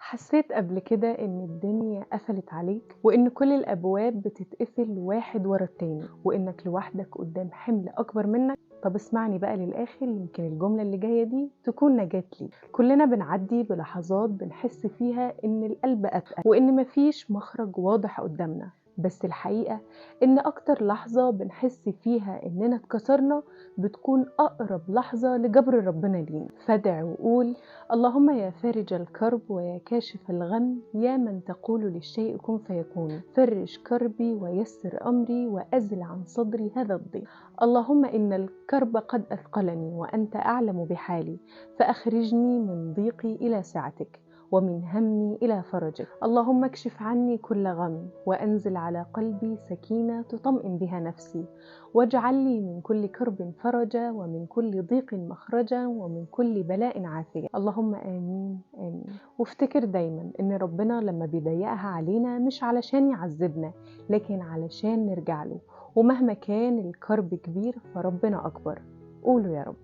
حسيت قبل كده إن الدنيا قفلت عليك وإن كل الأبواب بتتقفل واحد ورا التاني وإنك لوحدك قدام حمل أكبر منك. طب اسمعني بقى للآخر، يمكن الجملة اللي جاية دي تكون نجاة ليك. كلنا بنعدي بلحظات بنحس فيها إن القلب أتقل وإن مفيش مخرج واضح قدامنا، بس الحقيقة إن أكتر لحظة بنحس فيها إننا اتكسرنا بتكون أقرب لحظة لجبر ربنا لينا. فادع وقول: اللهم يا فارج الكرب ويا كاشف الغم، يا من تقول للشيء كن فيكون، فرج كربي ويسر أمري وأزل عن صدري هذا الضيق. اللهم إن الكرب قد أثقلني وأنت أعلم بحالي، فأخرجني من ضيقي إلى سعتك ومن همي إلى فرجك. اللهم اكشف عني كل غم وأنزل على قلبي سكينة تطمئن بها نفسي، واجعل لي من كل كرب فرجا ومن كل ضيق مخرجا ومن كل بلاء عافية. اللهم آمين آمين. وافتكر دايما إن ربنا لما بيضيقها علينا مش علشان يعذبنا، لكن علشان نرجع له، ومهما كان الكرب كبير فربنا أكبر. قولوا يا رب.